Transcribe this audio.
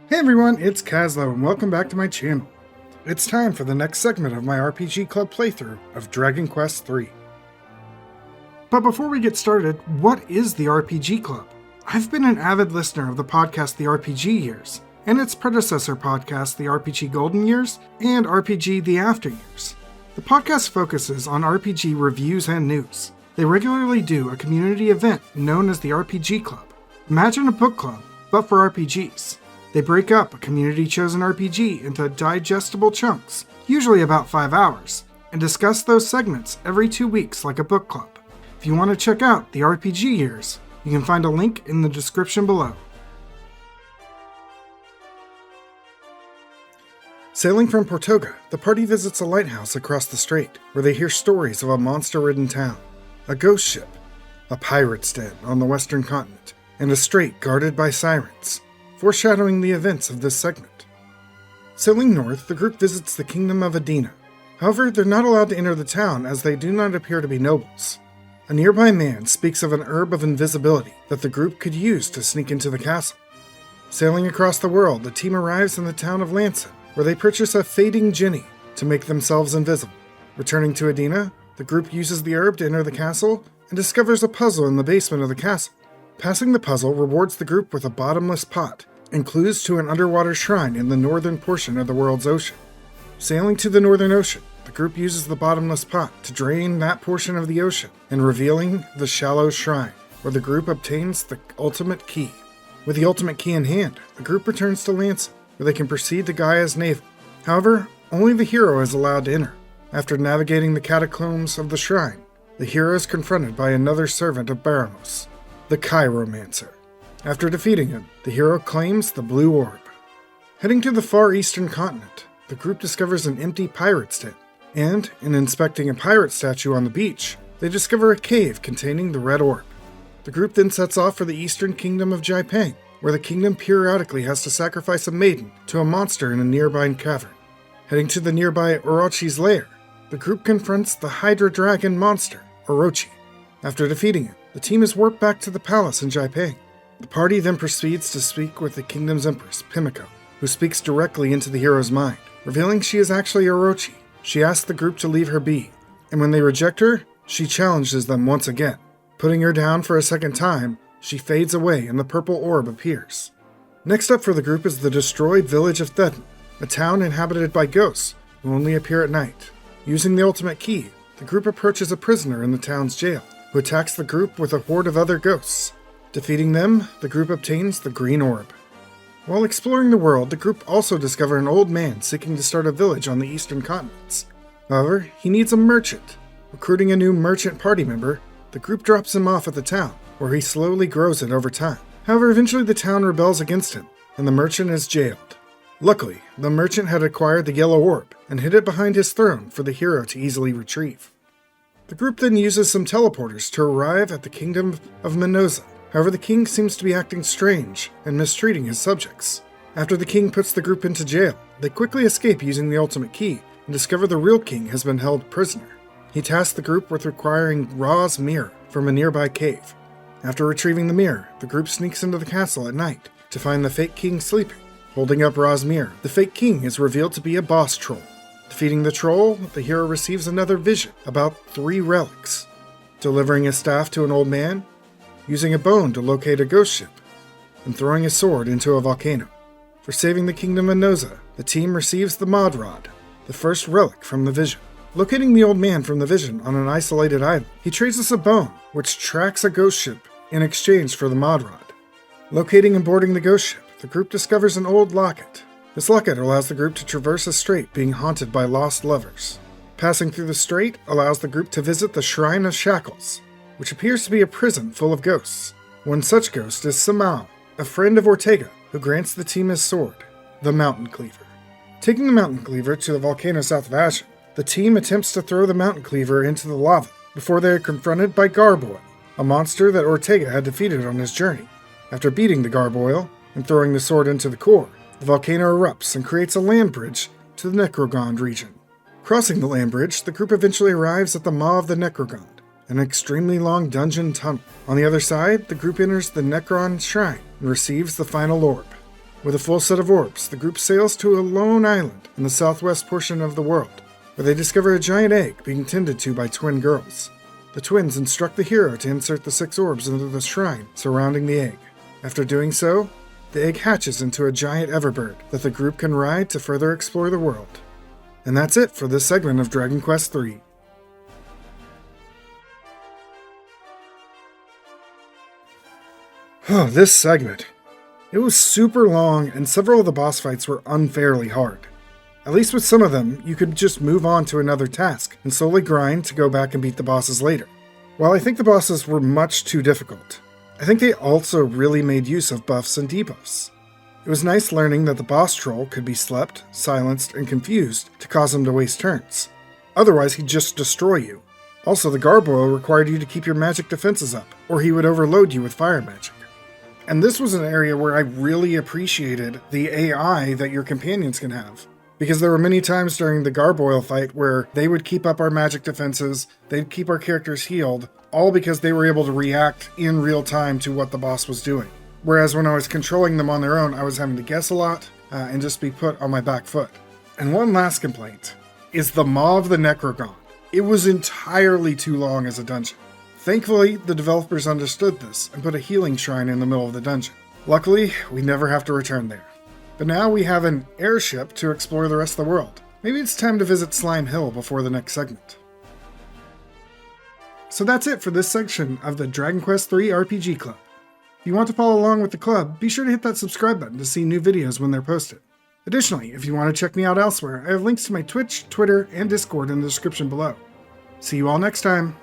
Hey everyone, it's Kazlo and welcome back to my channel. It's time for the next segment of my RPG Club playthrough of Dragon Quest III. But before we get started, what is the RPG Club? I've been an avid listener of the podcast The RPG Years, and its predecessor podcast The RPG Golden Years, and RPG The After Years. The podcast focuses on RPG reviews and news. They regularly do a community event known as the RPG Club. Imagine a book club, but for RPGs. They break up a community-chosen RPG into digestible chunks, usually about 5 hours, and discuss those segments every 2 weeks like a book club. If you want to check out the RPG Years, you can find a link in the description below. Sailing from Portoga, the party visits a lighthouse across the strait, where they hear stories of a monster-ridden town, a ghost ship, a pirate's den on the western continent, and a strait guarded by sirens, foreshadowing the events of this segment. Sailing north, the group visits the kingdom of Adina. However, they're not allowed to enter the town as they do not appear to be nobles. A nearby man speaks of an herb of invisibility that the group could use to sneak into the castle. Sailing across the world, the team arrives in the town of Lanson, where they purchase a fading ginny to make themselves invisible. Returning to Adina, the group uses the herb to enter the castle and discovers a puzzle in the basement of the castle. Passing the puzzle rewards the group with a bottomless pot and clues to an underwater shrine in the northern portion of the world's ocean. Sailing to the northern ocean, the group uses the bottomless pot to drain that portion of the ocean and revealing the shallow shrine, where the group obtains the ultimate key. With the ultimate key in hand, the group returns to Lanson, where they can proceed to Gaia's navel. However, only the hero is allowed to enter. After navigating the catacombs of the shrine, the hero is confronted by another servant of Baramos, the Chiromancer. After defeating him, the hero claims the blue orb. Heading to the far eastern continent, the group discovers an empty pirate's den, and, in inspecting a pirate statue on the beach, they discover a cave containing the red orb. The group then sets off for the eastern kingdom of Jaipeng, where the kingdom periodically has to sacrifice a maiden to a monster in a nearby cavern. Heading to the nearby Orochi's lair, the group confronts the Hydra Dragon monster, Orochi. After defeating him, the team is warped back to the palace in Jaipeng. The party then proceeds to speak with the kingdom's empress, Pimiko, who speaks directly into the hero's mind, revealing she is actually Orochi. She asks the group to leave her be, and when they reject her, she challenges them once again. Putting her down for a second time, she fades away and the purple orb appears. Next up for the group is the destroyed village of Thedon, a town inhabited by ghosts who only appear at night. Using the ultimate key, the group approaches a prisoner in the town's jail, who attacks the group with a horde of other ghosts. Defeating them, the group obtains the green orb. While exploring the world, the group also discover an old man seeking to start a village on the eastern continents. However, he needs a merchant. Recruiting a new merchant party member, the group drops him off at the town, where he slowly grows it over time. However, eventually the town rebels against him, and the merchant is jailed. Luckily, the merchant had acquired the yellow orb and hid it behind his throne for the hero to easily retrieve. The group then uses some teleporters to arrive at the kingdom of Minoza. However, the king seems to be acting strange and mistreating his subjects. After the king puts the group into jail, they quickly escape using the ultimate key and discover the real king has been held prisoner. He tasks the group with requiring Ra's mirror from a nearby cave. After retrieving the mirror, the group sneaks into the castle at night to find the fake king sleeping. Holding up Ra's mirror, the fake king is revealed to be a boss troll. Defeating the troll, the hero receives another vision about 3 relics. Delivering a staff to an old man, using a bone to locate a ghost ship, and throwing a sword into a volcano. For saving the kingdom of Noza, the team receives the Mod Rod, the first relic from the vision. Locating the old man from the vision on an isolated island, he trades us a bone, which tracks a ghost ship in exchange for the Mod Rod. Locating and boarding the ghost ship, the group discovers an old locket. This locket allows the group to traverse a strait being haunted by lost lovers. Passing through the strait allows the group to visit the Shrine of Shackles, which appears to be a prison full of ghosts. One such ghost is Samao, a friend of Ortega, who grants the team his sword, the Mountain Cleaver. Taking the Mountain Cleaver to the volcano south of Ashen, the team attempts to throw the Mountain Cleaver into the lava before they are confronted by Garboil, a monster that Ortega had defeated on his journey. After beating the Garboil and throwing the sword into the core, the volcano erupts and creates a land bridge to the Necrogond region. Crossing the land bridge, the group eventually arrives at the Maw of the Necrogond, an extremely long dungeon tunnel. On the other side, the group enters the Necron Shrine and receives the final orb. With a full set of orbs, the group sails to a lone island in the southwest portion of the world, where they discover a giant egg being tended to by twin girls. The twins instruct the hero to insert the 6 orbs into the shrine surrounding the egg. After doing so, the egg hatches into a giant everbird that the group can ride to further explore the world. And that's it for this segment of Dragon Quest III. Oh, this segment. It was super long, and several of the boss fights were unfairly hard. At least with some of them, you could just move on to another task and slowly grind to go back and beat the bosses later. While I think the bosses were much too difficult, I think they also really made use of buffs and debuffs. It was nice learning that the boss troll could be slept, silenced, and confused to cause him to waste turns. Otherwise, he'd just destroy you. Also, the gargoyle required you to keep your magic defenses up, or he would overload you with fire magic. And this was an area where I really appreciated the AI that your companions can have. Because there were many times during the gargoyle fight where they would keep up our magic defenses, they'd keep our characters healed, all because they were able to react in real time to what the boss was doing. Whereas when I was controlling them on their own, I was having to guess a lot and just be put on my back foot. And one last complaint is the Maw of the Necrogon. It was entirely too long as a dungeon. Thankfully, the developers understood this and put a healing shrine in the middle of the dungeon. Luckily, we never have to return there. But now we have an airship to explore the rest of the world. Maybe it's time to visit Slime Hill before the next segment. So that's it for this section of the Dragon Quest III RPG Club. If you want to follow along with the club, be sure to hit that subscribe button to see new videos when they're posted. Additionally, if you want to check me out elsewhere, I have links to my Twitch, Twitter, and Discord in the description below. See you all next time!